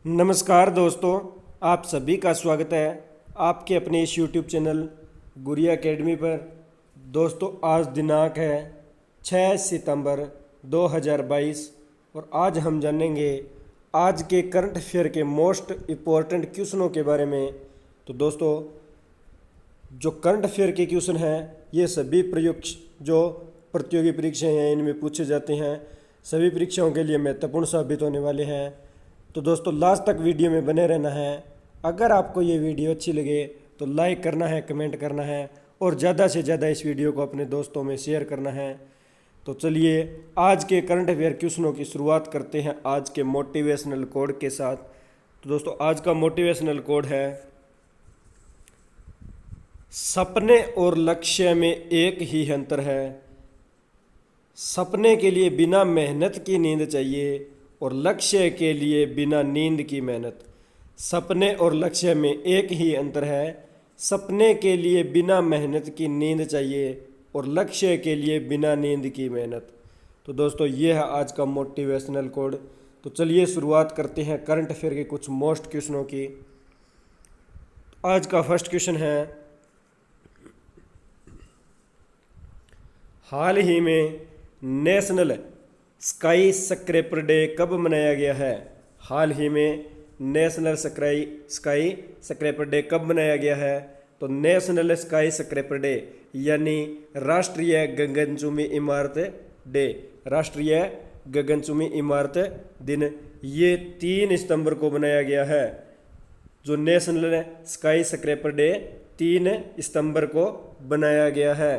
नमस्कार दोस्तों, आप सभी का स्वागत है आपके अपने इस यूट्यूब चैनल गुरिया एकेडमी पर। दोस्तों, आज दिनांक है 6 सितंबर 2022 और आज हम जानेंगे आज के करंट अफेयर के मोस्ट इम्पोर्टेंट क्वेश्चनों के बारे में। तो दोस्तों, जो करंट अफेयर के क्वेश्चन हैं ये सभी जो प्रतियोगी परीक्षाएं हैं इनमें पूछे जाते हैं, सभी परीक्षाओं के लिए महत्वपूर्ण साबित होने वाले हैं। तो दोस्तों, लास्ट तक वीडियो में बने रहना है। अगर आपको ये वीडियो अच्छी लगे तो लाइक करना है, कमेंट करना है और ज़्यादा से ज़्यादा इस वीडियो को अपने दोस्तों में शेयर करना है। तो चलिए आज के करंट अफेयर क्वेश्चनों की शुरुआत करते हैं आज के मोटिवेशनल कोड के साथ। तो दोस्तों, आज का मोटिवेशनल कोड है, सपने और लक्ष्य में एक ही अंतर है। सपने के लिए बिना मेहनत की नींद चाहिए और लक्ष्य के लिए बिना नींद की मेहनत। सपने और लक्ष्य में एक ही अंतर है। सपने के लिए बिना मेहनत की नींद चाहिए और लक्ष्य के लिए बिना नींद की मेहनत। तो दोस्तों, ये है आज का मोटिवेशनल कोड। तो चलिए शुरुआत करते हैं करंट अफेयर के कुछ मोस्ट क्वेश्चनों की। आज का फर्स्ट क्वेश्चन है, हाल ही में नेशनल स्काई स्क्रैपर डे कब मनाया गया है? हाल ही में नेशनल स्काई स्क्रैपर डे कब मनाया गया है? तो नेशनल स्काई स्क्रैपर डे यानी राष्ट्रीय गगनचुंबी इमारत डे, राष्ट्रीय गगनचुंबी इमारत दिन, ये 3 सितंबर को बनाया गया है। जो नेशनल स्काई स्क्रैपर डे 3 सितंबर को बनाया गया है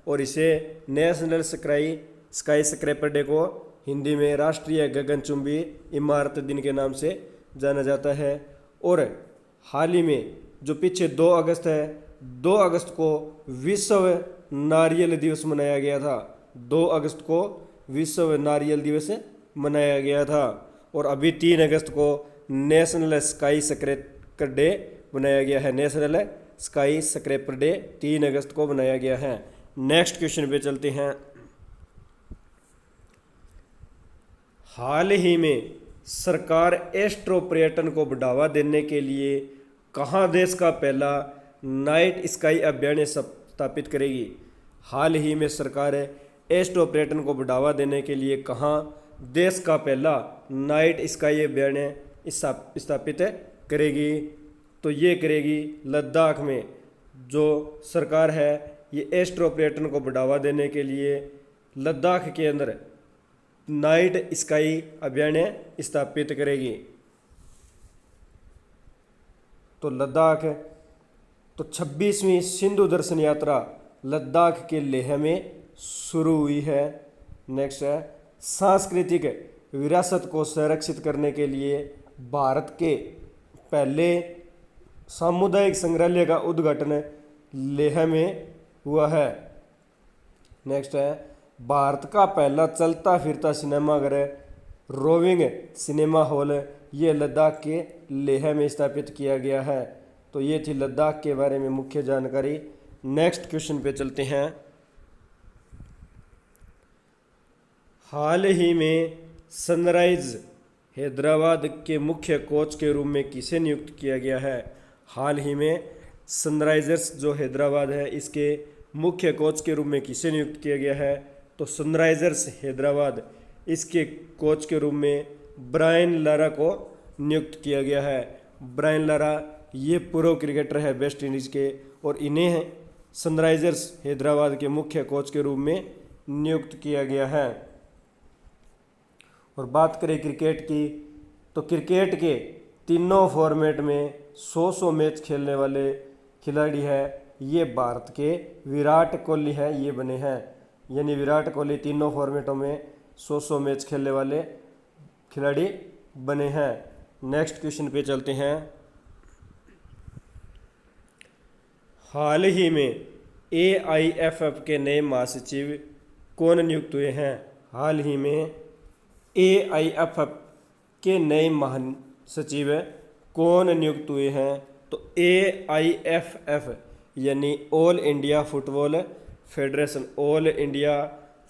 और इसे नेशनल स्काई स्क्रैपर डे को हिंदी में राष्ट्रीय गगनचुंबी इमारत दिन के नाम से जाना जाता है। और हाल ही में जो पीछे 2 अगस्त है, 2 अगस्त को विश्व नारियल दिवस मनाया गया था। 2 अगस्त को विश्व नारियल दिवस मनाया गया था और अभी 3 अगस्त को नेशनल स्काई स्क्रैपर डे मनाया गया है। नेशनल स्काई स्क्रैपर डे 3 अगस्त को मनाया गया है। नेक्स्ट क्वेश्चन पे चलते हैं। हाल ही में सरकार एस्ट्रो पर्यटन को बढ़ावा देने के लिए कहाँ देश का पहला नाइट स्काई अभियान स्थापित करेगी? हाल ही में सरकार एस्ट्रो पर्यटन को बढ़ावा देने के लिए कहाँ देश का पहला नाइट स्काई अभियान स्थापित करेगी? तो ये करेगी लद्दाख में। जो सरकार है ये एस्ट्रो पर्यटन को बढ़ावा देने के लिए लद्दाख के अंदर नाइट स्काई अभियान स्थापित करेगी। तो लद्दाख, तो 26वीं सिंधु दर्शन यात्रा लद्दाख के लेह में शुरू हुई है। नेक्स्ट है, सांस्कृतिक विरासत को संरक्षित करने के लिए भारत के पहले सामुदायिक संग्रहालय का उद्घाटन लेह में हुआ है। नेक्स्ट है, भारत का पहला चलता फिरता सिनेमाघर रोविंग सिनेमा हॉल ये लद्दाख के लेह में स्थापित किया गया है। तो ये थी लद्दाख के बारे में मुख्य जानकारी। नेक्स्ट क्वेश्चन पे चलते हैं। हाल ही में सनराइज हैदराबाद के मुख्य कोच के रूप में किसे नियुक्त किया गया है? हाल ही में सनराइजर्स जो हैदराबाद है इसके मुख्य कोच के रूप में किसे नियुक्त किया गया है? तो सनराइजर्स हैदराबाद इसके कोच के रूप में ब्रायन लारा को नियुक्त किया गया है। ब्रायन लारा ये प्रो क्रिकेटर है वेस्ट इंडीज़ के और इन्हें सनराइजर्स हैदराबाद के मुख्य कोच के रूप में नियुक्त किया गया है। और बात करें क्रिकेट की, तो क्रिकेट के तीनों फॉर्मेट में 100 मैच खेलने वाले खिलाड़ी है ये भारत के विराट कोहली है, ये बने हैं। यानी विराट कोहली तीनों फॉर्मेटों में 100 मैच खेलने वाले खिलाड़ी बने हैं। नेक्स्ट क्वेश्चन पे चलते हैं। हाल ही में AIFF के नए महासचिव कौन नियुक्त हुए हैं? हाल ही में AIFF के नए महासचिव कौन नियुक्त हुए हैं? तो AIFF यानी all India football federation, all India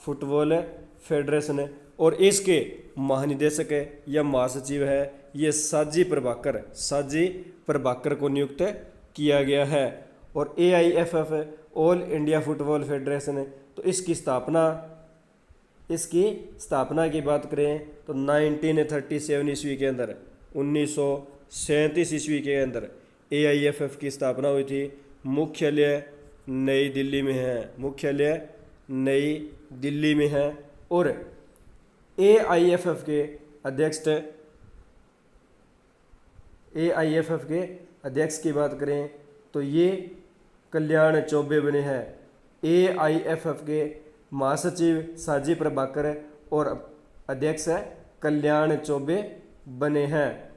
football federation, और इसके महानिदेशक या महासचिव है ये साजी प्रभाकर को नियुक्त किया गया है। और AIFF all India football federation है, तो इसकी स्थापना की बात करें तो 1937 ईस्वी के अंदर, 1937 ईस्वी के अंदर AIFF की स्थापना हुई थी। मुख्यालय नई दिल्ली में है। और AIFF के अध्यक्ष की बात करें तो ये कल्याण चौबे बने हैं। AIFF के महासचिव साजी प्रभाकर और अध्यक्ष कल्याण चौबे बने हैं।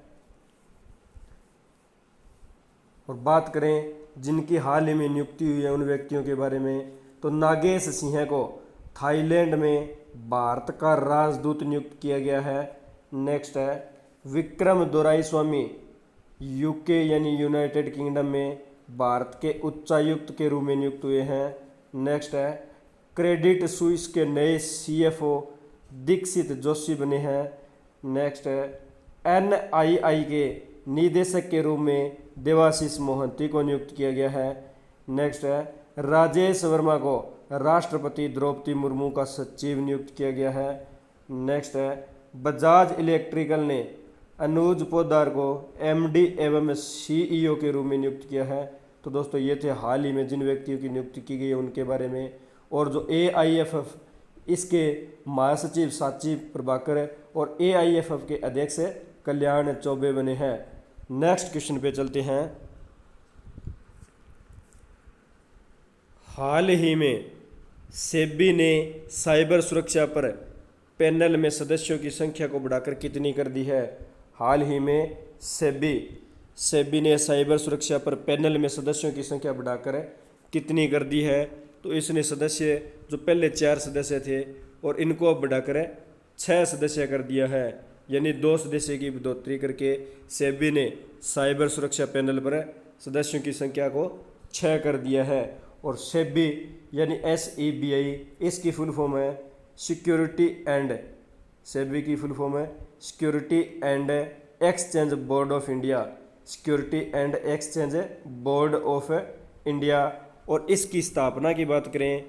और बात करें जिनकी हाल ही में नियुक्ति हुई है उन व्यक्तियों के बारे में, तो नागेश सिंह को थाईलैंड में भारत का राजदूत नियुक्त किया गया है। नेक्स्ट है विक्रम दोराईस्वामी UK यानी यूनाइटेड किंगडम में भारत के उच्चायुक्त के रूप में नियुक्त हुए हैं। नेक्स्ट है क्रेडिट स्विस के नए CFO दीक्षित जोशी बने हैं। नेक्स्ट है NII के निदेशक के रूप में देवाशीष मोहंती को नियुक्त किया गया है। नेक्स्ट है राजेश वर्मा को राष्ट्रपति द्रौपदी मुर्मू का सचिव नियुक्त किया गया है। नेक्स्ट है बजाज इलेक्ट्रिकल ने अनुज पोद्दार को MD एवं CEO के रूप में नियुक्त किया है। तो दोस्तों ये थे हाल ही में जिन व्यक्तियों की नियुक्ति की गई है उनके बारे में। और जो AIFF इसके महासचिव साची प्रभाकर और AIFF के अध्यक्ष कल्याण चौबे बने हैं। नेक्स्ट क्वेश्चन पे चलते हैं। हाल ही में सेबी ने साइबर सुरक्षा पर पैनल में सदस्यों की संख्या को बढ़ाकर कितनी कर दी है? हाल ही में सेबी ने साइबर सुरक्षा पर पैनल में सदस्यों की संख्या बढ़ाकर कितनी कर दी है? तो इसने सदस्य जो पहले 4 सदस्य थे और इनको अब बढ़ाकर 6 सदस्य कर दिया है, यानी 2 सदस्य की बढ़ोतरी करके सेबी ने साइबर सुरक्षा पैनल पर सदस्यों की संख्या को 6 कर दिया है। और सेबी यानी SEBI इसकी फुल फॉर्म है security and exchange board of India. और इसकी स्थापना की बात करें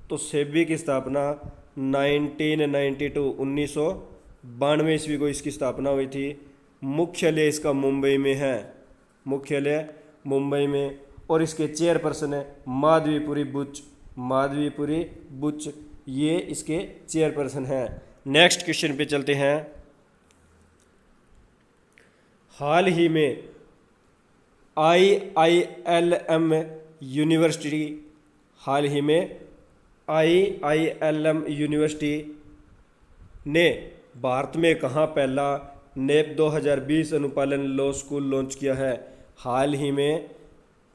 तो सेबी की स्थापना 1992 ईस्वी को इसकी स्थापना हुई थी। मुख्यालय इसका मुंबई में और इसके चेयरपर्सन है माधवीपुरी बुच, ये इसके चेयरपर्सन हैं। नेक्स्ट क्वेश्चन पे चलते हैं। हाल ही में IILM यूनिवर्सिटी ने भारत में कहाँ पहला NEP 2020 अनुपालन लॉ स्कूल लॉन्च किया है? हाल ही में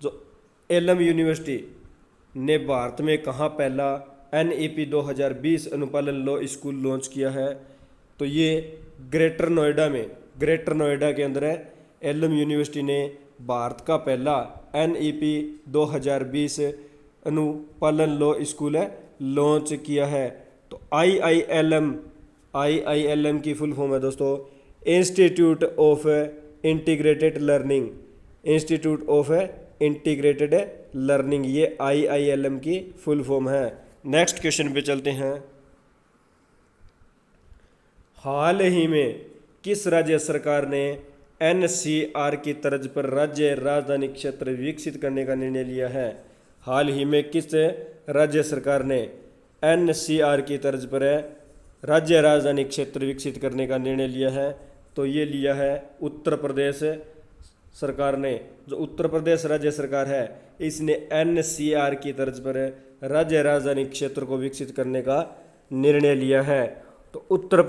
जो एलएम यूनिवर्सिटी ने भारत में कहाँ पहला NEP 2020 अनुपालन लॉ स्कूल लॉन्च किया है? तो ये ग्रेटर नोएडा के अंदर है। एलएम यूनिवर्सिटी ने भारत का पहला NEP 2020 अनुपालन लॉ स्कूल लॉन्च किया है। तो IILM की फुल फॉर्म है दोस्तों इंस्टीट्यूट ऑफ इंटीग्रेटेड लर्निंग, ये IILM की फुल फॉर्म है। नेक्स्ट क्वेश्चन पे चलते हैं। हाल ही में किस राज्य सरकार ने NCR की तर्ज पर राज्य राजधानी क्षेत्र विकसित करने का निर्णय लिया है? हाल ही में किस राज्य सरकार ने NCR की तर्ज पर राज्य राजधानी क्षेत्र विकसित करने का निर्णय लिया है? तो ये लिया है उत्तर प्रदेश सरकार ने। जो उत्तर प्रदेश राज्य सरकार है इसने NCR की तर्ज पर राज्य राजधानी क्षेत्र को विकसित करने का निर्णय लिया है। तो उत्तर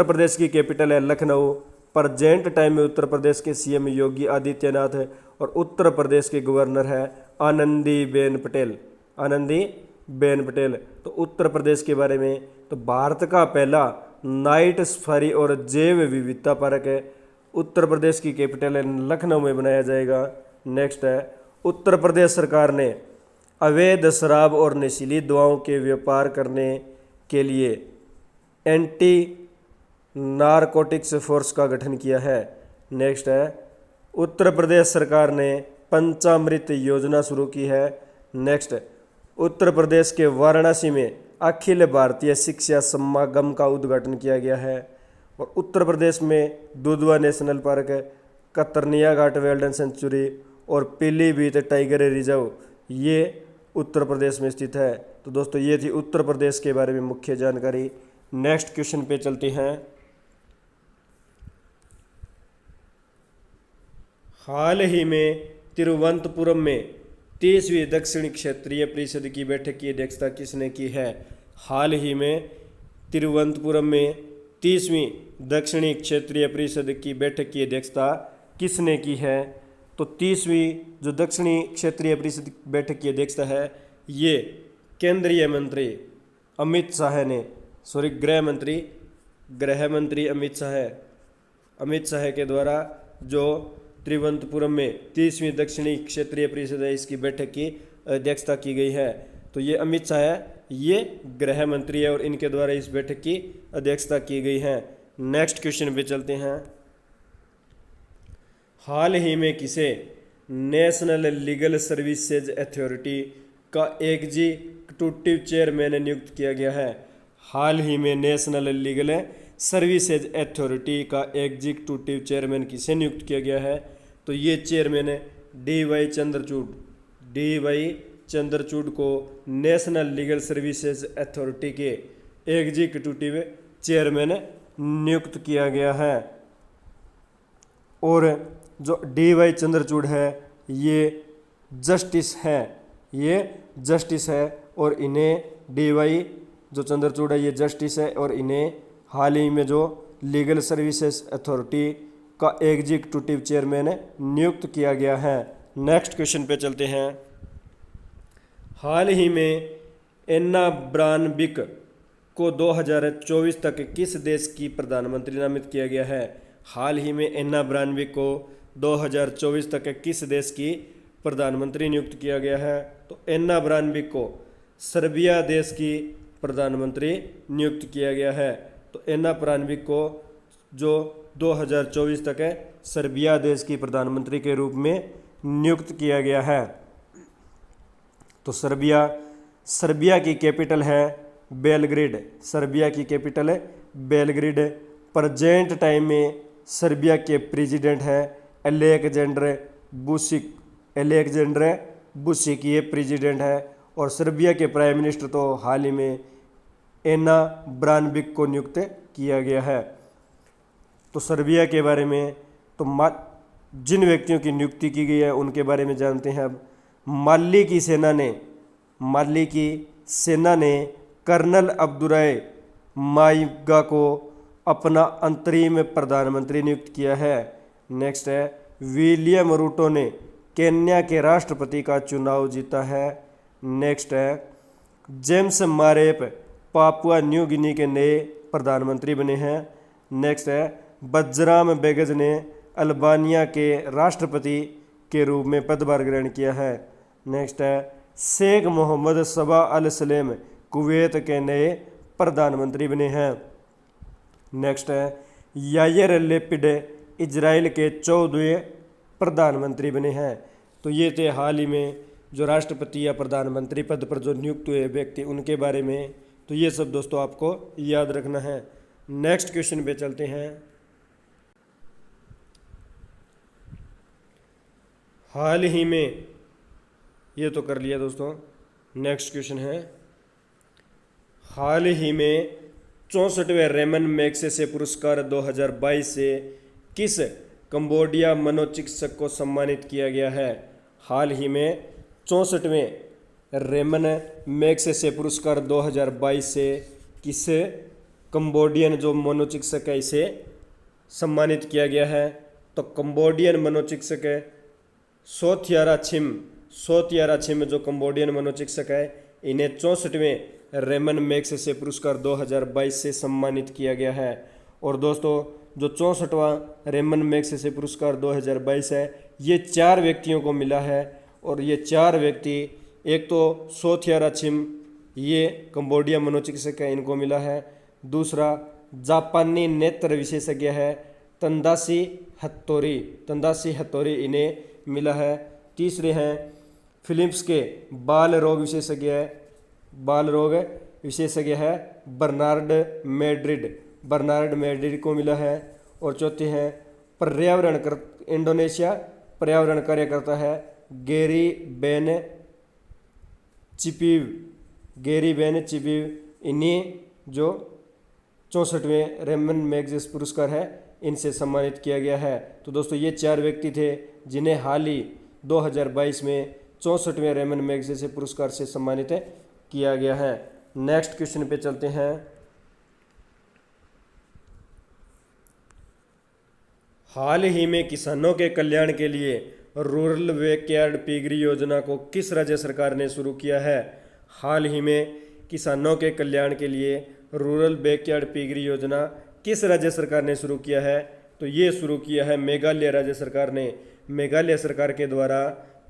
प्रदेश की कैपिटल है लखनऊ। प्रेजेंट टाइम में उत्तर प्रदेश के CM योगी आदित्यनाथ है और उत्तर प्रदेश के गवर्नर है आनंदीबेन पटेल। तो उत्तर प्रदेश के बारे में, तो भारत का पहला नाइट सफारी और जैव विविधता पार्क है उत्तर प्रदेश की कैपिटल है लखनऊ में बनाया जाएगा। नेक्स्ट है उत्तर प्रदेश सरकार ने अवैध शराब और नशीली दवाओं के व्यापार करने के लिए एंटी नारकोटिक्स फोर्स का गठन किया है। नेक्स्ट है उत्तर प्रदेश सरकार ने पंचामृत योजना शुरू की है। नेक्स्ट उत्तर प्रदेश के वाराणसी में अखिल भारतीय शिक्षा समागम का उद्घाटन किया गया है। और उत्तर प्रदेश में दुधवा नेशनल पार्क, कतरनिया घाट वाइल्ड सेंचुरी और पीलीभीत टाइगर रिजर्व ये उत्तर प्रदेश में स्थित है। तो दोस्तों ये थी उत्तर प्रदेश के बारे में मुख्य जानकारी। नेक्स्ट क्वेश्चन पे चलते हैं। हाल ही में तिरुवनंतपुरम में 30वीं दक्षिण क्षेत्रीय परिषद की बैठक की अध्यक्षता किसने की है? हाल ही में तिरुवनंतपुरम में 30वीं दक्षिणी क्षेत्रीय परिषद की बैठक की अध्यक्षता किसने की है? तो 30वीं जो दक्षिणी क्षेत्रीय परिषद बैठक की अध्यक्षता है ये केंद्रीय मंत्री अमित शाह ने, गृह मंत्री अमित शाह के द्वारा जो तिरुवनंतपुरम में 30वीं दक्षिणी क्षेत्रीय परिषद है इसकी बैठक की अध्यक्षता की गई है। तो ये अमित शाह ये गृह मंत्री है और इनके द्वारा इस बैठक की अध्यक्षता की गई है। नेक्स्ट क्वेश्चन पे चलते हैं। हाल ही में किसे नेशनल लीगल सर्विसेज अथॉरिटी का एग्जीक्यूटिव चेयरमैन नियुक्त किया गया है? हाल ही में नेशनल लीगल सर्विसेज अथॉरिटी का एग्जीक्यूटिव चेयरमैन किसे नियुक्त किया गया है? तो ये चेयरमैन डी.वाई. चंद्रचूड़ को नेशनल लीगल सर्विसेज अथॉरिटी के एग्जीक्यूटिव चेयरमैन नियुक्त किया गया है। और जो डी.वाई. चंद्रचूड़ है ये जस्टिस है और इन्हें डी.वाई. जो चंद्रचूड़ है ये जस्टिस है और इन्हें हाल ही में जो लीगल सर्विसेज अथॉरिटी का एग्जीक्यूटिव चेयरमैन नियुक्त किया गया है। नेक्स्ट क्वेश्चन पे चलते हैं। हाल ही में एन्ना ब्रानबिक को 2024 तक किस देश की प्रधानमंत्री नामित किया गया है? हाल ही में एन्ना ब्रानबिक को 2024 तक किस देश की प्रधानमंत्री नियुक्त किया गया है? तो एन्ना ब्रानबिक को सर्बिया देश की प्रधानमंत्री नियुक्त किया गया है। तो एन्ना ब्रानबिक को जो 2024 तक है सर्बिया देश की प्रधानमंत्री के रूप में नियुक्त किया गया है। तो सर्बिया की कैपिटल है बेलग्रेड। प्रेजेंट टाइम में सर्बिया के प्रेसिडेंट है अलेक्जेंडर बुसिक ये प्रेसिडेंट है। और सर्बिया के प्राइम मिनिस्टर तो हाल ही में एन्ना ब्रानबिक को नियुक्त किया गया है। तो सर्बिया के बारे में तो जिन व्यक्तियों की नियुक्ति की गई है उनके बारे में जानते हैं। अब माली की सेना ने कर्नल अब्दुर्राय माइगा को अपना अंतरिम प्रधानमंत्री नियुक्त किया है। नेक्स्ट है विलियम रूटो ने केन्या के राष्ट्रपति का चुनाव जीता है। नेक्स्ट है जेम्स मारेप पापुआ न्यू गिनी के नए प्रधानमंत्री बने हैं। नेक्स्ट है बजराम बेगज ने अल्बानिया के राष्ट्रपति के रूप में पदभार ग्रहण किया है। नेक्स्ट है शेख मोहम्मद सबा अल सलेम कुवैत के नए प्रधानमंत्री बने हैं। नेक्स्ट है यायर लेपिड इजराइल के 14वें प्रधानमंत्री बने हैं। तो ये थे हाल ही में जो राष्ट्रपति या प्रधानमंत्री पद पर जो नियुक्त हुए व्यक्ति उनके बारे में। तो ये सब दोस्तों आपको याद रखना है। नेक्स्ट क्वेश्चन पे चलते हैं। हाल ही में ये तो कर लिया दोस्तों। नेक्स्ट क्वेश्चन है हाल ही में 64वें रेमन मैग्सेसे पुरस्कार 2022 से किस कंबोडिया मनोचिकित्सक को सम्मानित किया गया है? हाल ही में 64वें रेमन मैग्सेसे पुरस्कार 2022 से किस कंबोडियन जो मनोचिकित्सक है इसे सम्मानित किया गया है? तो कंबोडियन मनोचिकित्सक है सोथियारा छिम जो कंबोडियन मनोचिकित्सक है इन्हें 64वें रेमन मैग्सेसे पुरस्कार 2022 से सम्मानित किया गया है। और दोस्तों जो 64वां रेमन मैग्सेसे पुरस्कार 2022 है ये 4 व्यक्तियों को मिला है। और ये 4 व्यक्ति एक तो सोथियारा छिम ये कंबोडिया मनोचिकित्सक है इनको मिला है। दूसरा जापानी नेत्र विशेषज्ञ है तंदाशी हत्तोरी इन्हें मिला है। तीसरे हैं फिलिप्स के बाल रोग विशेषज्ञ है बर्नार्ड मैड्रिड को मिला है। और चौथे हैं इंडोनेशिया पर्यावरण कार्यकर्ता है गेरी बेन चिपीव इन्हें जो 64वें रेमन मैग्सेसे पुरस्कार है इनसे सम्मानित किया गया है। तो दोस्तों ये 4 व्यक्ति थे जिन्हें हाल ही 2022 में 64वें रेमन मैग्सेसे पुरस्कार से सम्मानित किया गया है। नेक्स्ट क्वेश्चन पे चलते हैं। हाल ही में किसानों के कल्याण के लिए रूरल बैकयार्ड पिगरी योजना को किस राज्य सरकार ने शुरू किया है? हाल ही में किसानों के कल्याण के लिए रूरल बैकयार्ड पिगरी योजना किस राज्य सरकार ने शुरू किया है? तो ये शुरू किया है मेघालय राज्य सरकार ने। मेघालय सरकार के द्वारा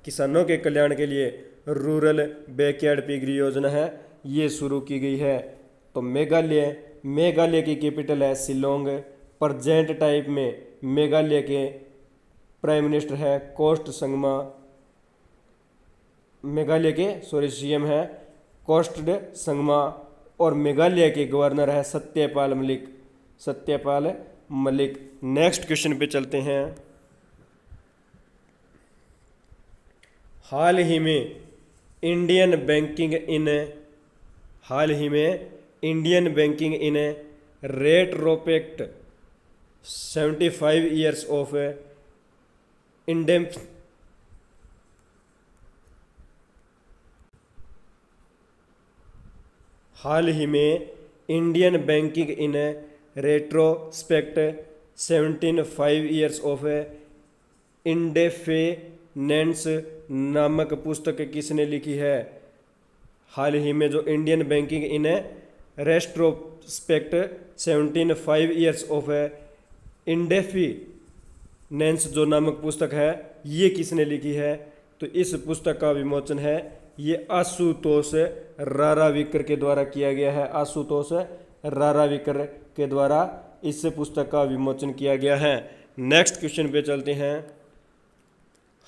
किसानों के कल्याण के लिए रूरल बैकयार्ड पिगरी योजना है ये शुरू की गई है। तो मेघालय की कैपिटल है शिलोंग। प्रेजेंट टाइप में मेघालय के प्राइम मिनिस्टर है कोस्ट संगमा। सीएम है कोस्टड संगमा। और मेघालय के गवर्नर है सत्यपाल मलिक। नेक्स्ट क्वेश्चन पे चलते हैं। हाल ही में Indian banking in retrospect 75 years of independence हाल ही में Indian banking in retrospect 75 years of independence नामक पुस्तक किसने लिखी है? हाल ही में जो Indian banking in retrospect 75 years of independence जो नामक पुस्तक है ये किसने लिखी है? तो इस पुस्तक का विमोचन है ये आशुतोष राराविकर के द्वारा किया गया है। आशुतोष राराविकर के द्वारा इस पुस्तक का विमोचन किया गया है। नेक्स्ट क्वेश्चन पे चलते हैं।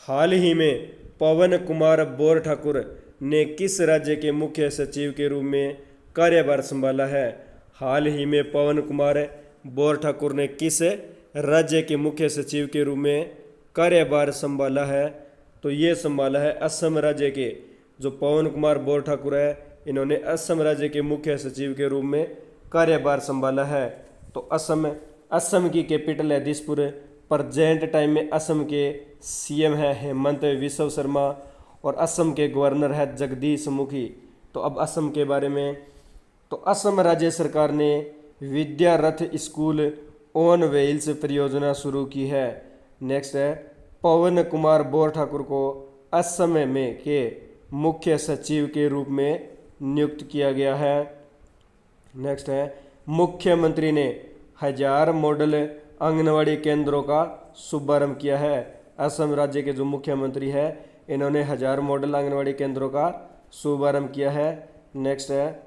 हाल ही में पवन कुमार बोर ठाकुर ने किस राज्य के मुख्य सचिव के रूप में कार्यभार संभाला है? हाल ही में पवन कुमार बोर ठाकुर ने किस राज्य के मुख्य सचिव के रूप में कार्यभार संभाला है? तो ये संभाला है असम राज्य के। जो पवन कुमार बोर ठाकुर है इन्होंने असम राज्य के मुख्य सचिव के रूप में कार्यभार संभाला है। तो असम की कैपिटल है दिसपुर। प्रेजेंट टाइम में असम के सीएम है हेमंत विश्व शर्मा और असम के गवर्नर है जगदीश मुखी। तो अब असम के बारे में, तो असम राज्य सरकार ने विद्या रथ स्कूल ऑन व्हील्स परियोजना शुरू की है। नेक्स्ट है पवन कुमार बोर ठाकुर को असम में के मुख्य सचिव के रूप में नियुक्त किया गया है। नेक्स्ट है मुख्यमंत्री ने 1000 मॉडल आंगनवाड़ी केंद्रों का शुभारंभ किया है। असम राज्य के जो मुख्यमंत्री है इन्होंने 1000 मॉडल आंगनवाड़ी केंद्रों का शुभारंभ किया है। नेक्स्ट है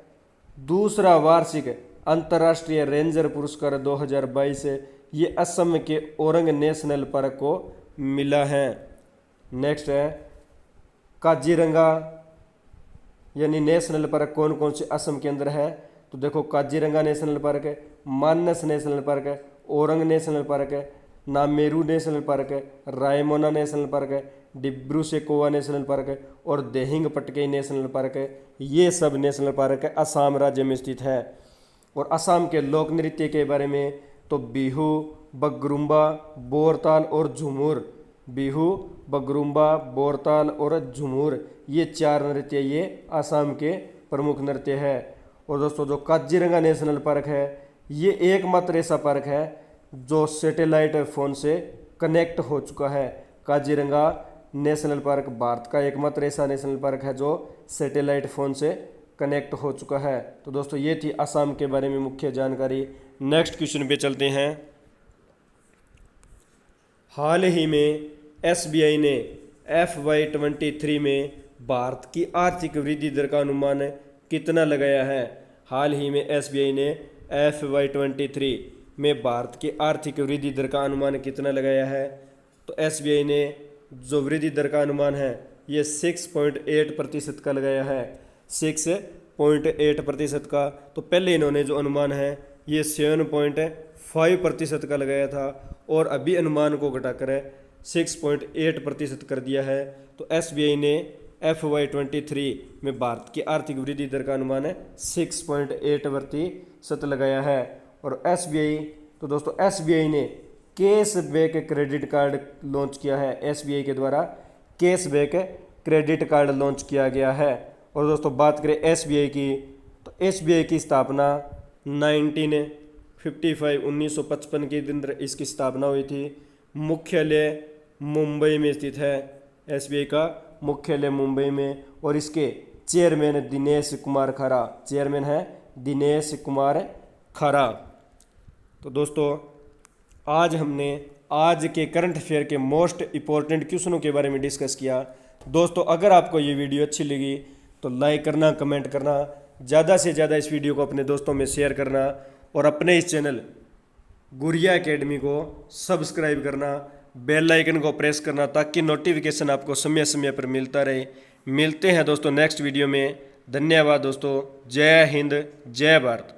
दूसरा वार्षिक अंतर्राष्ट्रीय रेंजर पुरस्कार 2022 ये असम के औरंग नेशनल पार्क को मिला है। नेक्स्ट है काजीरंगा यानी नेशनल पार्क कौन कौन से असम के अंदर है? तो देखो काजीरंगा नेशनल पार्क है, मानस नेशनल पार्क है, औरंग नेशनल पार्क है, नामेरू नेशनल पार्क है, रायमोना नेशनल पार्क है, डिब्रू सेखोवा नेशनल पार्क है और देहिंग पटकेई नेशनल पार्क है। ये सब नेशनल पार्क है असम राज्य में स्थित है। और असम के लोक नृत्य के बारे में तो बिहू, बगरुम्बा, बोरताल और झूमर। बिहू, बगरुम्बा, बोरताल और झूमर ये 4 नृत्य ये असम के प्रमुख नृत्य है। और दोस्तों जो काजीरंगा नेशनल पार्क है ये एकमात्र ऐसा पार्क है जो सैटेलाइट फ़ोन से कनेक्ट हो चुका है। काजीरंगा नेशनल पार्क भारत का एकमात्र ऐसा नेशनल पार्क है जो सैटेलाइट फ़ोन से कनेक्ट हो चुका है। तो दोस्तों ये थी असम के बारे में मुख्य जानकारी। नेक्स्ट क्वेश्चन पे चलते हैं। हाल ही में एसबीआई ने FY23 में भारत की आर्थिक वृद्धि दर का अनुमान कितना लगाया है? हाल ही में एसबीआई ने FY23 में भारत की आर्थिक वृद्धि दर का अनुमान कितना लगाया है? तो SBI ने जो वृद्धि दर का अनुमान है ये 6.8% का लगाया है, 6.8% का। तो पहले इन्होंने जो अनुमान है ये 7.5% का लगाया था और अभी अनुमान को घटाकर 6.8% कर दिया है। तो SBI ने FY23 में भारत की आर्थिक वृद्धि दर का अनुमान है 6.8% लगाया है। और SBI, तो दोस्तों SBI ने कैशबैक क्रेडिट कार्ड लॉन्च किया है, SBI के द्वारा कैशबैक क्रेडिट कार्ड लॉन्च किया गया है। और दोस्तों बात करें SBI की, तो SBI की स्थापना 1955 के दिन इसकी स्थापना हुई थी। मुख्यालय मुंबई में स्थित है, SBI का मुख्यालय मुंबई में। और इसके चेयरमैन दिनेश कुमार खरा, चेयरमैन है दिनेश कुमार खरा। तो दोस्तों आज हमने आज के करंट अफेयर के मोस्ट इम्पोर्टेंट क्वेश्चनों के बारे में डिस्कस किया। दोस्तों अगर आपको ये वीडियो अच्छी लगी तो लाइक करना, कमेंट करना, ज़्यादा से ज़्यादा इस वीडियो को अपने दोस्तों में शेयर करना और अपने इस चैनल गुरिया एकेडमी को सब्सक्राइब करना, बेल आइकन को प्रेस करना ताकि नोटिफिकेशन आपको समय समय पर मिलता रहे। मिलते हैं दोस्तों नेक्स्ट वीडियो में। धन्यवाद दोस्तों। जय हिंद, जय भारत।